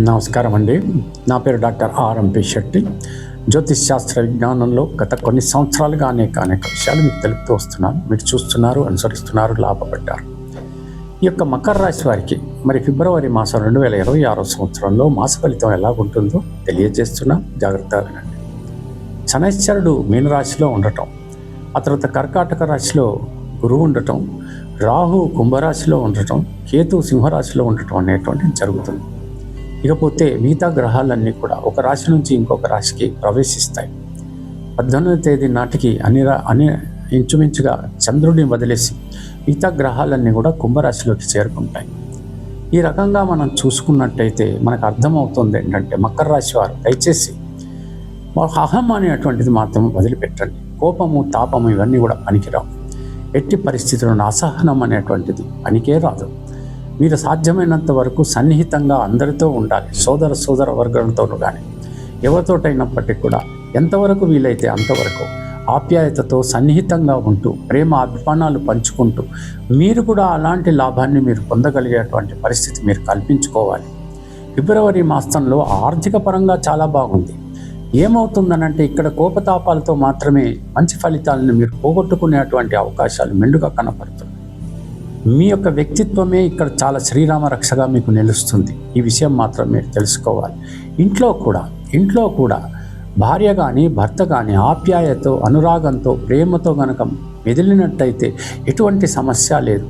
నమస్కారం అండి. నా పేరు డాక్టర్ ఆర్ఎంపి శెట్టి. జ్యోతిష్ శాస్త్ర విజ్ఞానంలో గత కొన్ని సంవత్సరాలుగా అనేక విషయాలు మీకు తెలుపుతూ వస్తున్నాను. మీరు చూస్తున్నారు, అనుసరిస్తున్నారు, లాభపడ్డారు. ఈ యొక్క మకర రాశి వారికి మరి ఫిబ్రవరి మాసం 2026 సంవత్సరంలో మాస ఫలితం ఎలా ఉంటుందో తెలియజేస్తున్నా, జాగ్రత్తగా వినండి. శనైశ్చరుడు మీనరాశిలో ఉండటం, ఆ తర్వాత కర్కాటక రాశిలో గురువు ఉండటం, రాహు కుంభరాశిలో ఉండటం, కేతు సింహరాశిలో ఉండటం అనేటువంటిది జరుగుతుంది. ఇకపోతే మిగతా గ్రహాలన్నీ కూడా ఒక రాశి నుంచి ఇంకొక రాశికి ప్రవేశిస్తాయి. 18వ తేదీ నాటికి అన్ని ఇంచుమించుగా చంద్రుడిని వదిలేసి మిగతా గ్రహాలన్నీ కూడా కుంభరాశిలోకి చేరుకుంటాయి. ఈ రకంగా మనం చూసుకున్నట్టయితే మనకు అర్థమవుతుంది ఏంటంటే, మకర రాశి వారు దయచేసి అహం అనేటువంటిది మాత్రం వదిలిపెట్టండి. కోపము, తాపము ఇవన్నీ కూడా పనికిరావు. ఎట్టి పరిస్థితులను అసహనం అనేటువంటిది పనికే రాదు. మీరు సాధ్యమైనంత వరకు సన్నిహితంగా అందరితో ఉండాలి. సోదర వర్గంతోనూ కానీ ఎవరితోటైనప్పటికీ కూడా ఎంతవరకు వీలైతే అంతవరకు ఆప్యాయతతో సన్నిహితంగా ఉంటూ ప్రేమ అభిమానాలు పంచుకుంటూ మీరు కూడా అలాంటి లాభాన్ని మీరు పొందగలిగేటువంటి పరిస్థితి మీరు కల్పించుకోవాలి. ఫిబ్రవరి మాసంలో ఆర్థిక పరంగా చాలా బాగుంది. ఏమవుతుందనంటే, ఇక్కడ కోపతాపాలతో మాత్రమే మంచి ఫలితాలను మీరు పోగొట్టుకునేటువంటి అవకాశాలు మెండుగా కనపడుతున్నాయి. మీ యొక్క వ్యక్తిత్వమే ఇక్కడ చాలా శ్రీరామ రక్షగా మీకు నిలుస్తుంది. ఈ విషయం మాత్రం మీరు తెలుసుకోవాలి. ఇంట్లో కూడా భార్య కానీ భర్త కానీ ఆప్యాయతో, అనురాగంతో, ప్రేమతో గనక మెదిలినట్టయితే ఎటువంటి సమస్య లేదు.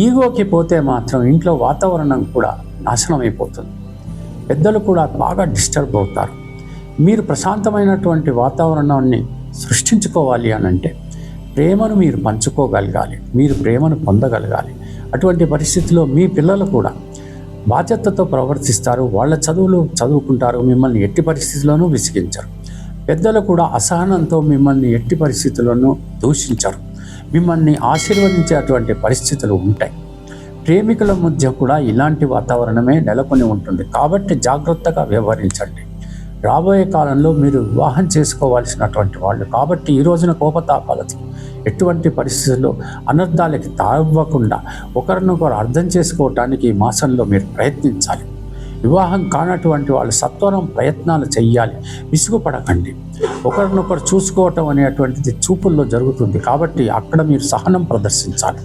ఈగోకి పోతే మాత్రం ఇంట్లో వాతావరణం కూడా నాశనం అయిపోతుంది. పెద్దలు కూడా బాగా డిస్టర్బ్ అవుతారు. మీరు ప్రశాంతమైనటువంటి వాతావరణాన్ని సృష్టించుకోవాలి అనంటే ప్రేమను మీరు పంచుకోగలగాలి, మీరు ప్రేమను పొందగలగాలి. అటువంటి పరిస్థితిలో మీ పిల్లలు కూడా బాధ్యతతో ప్రవర్తిస్తారు, వాళ్ళ చదువులు చదువుకుంటారు, మిమ్మల్ని ఎట్టి పరిస్థితుల్లోనూ విసిగించరు. పెద్దలు కూడా అసహనంతో మిమ్మల్ని ఎట్టి పరిస్థితుల్లోనూ దూషించరు, మిమ్మల్ని ఆశీర్వదించేటువంటి పరిస్థితులు ఉంటాయి. ప్రేమికుల మధ్య కూడా ఇలాంటి వాతావరణమే నెలకొని ఉంటుంది. కాబట్టి జాగ్రత్తగా వ్యవహరించండి. రాబోయే కాలంలో మీరు వివాహం చేసుకోవాల్సినటువంటి వాళ్ళు కాబట్టి ఈ రోజున కోపతాపాలతో ఎటువంటి పరిస్థితుల్లో అనర్థాలకి తావ్వకుండా ఒకరినొకరు అర్థం చేసుకోవటానికి ఈ మాసంలో మీరు ప్రయత్నించాలి. వివాహం కానటువంటి వాళ్ళు సత్వరం ప్రయత్నాలు చెయ్యాలి. విసుగుపడకండి. ఒకరినొకరు చూసుకోవటం అనేటువంటిది చూపుల్లో జరుగుతుంది కాబట్టి అక్కడ మీరు సహనం ప్రదర్శించాలి.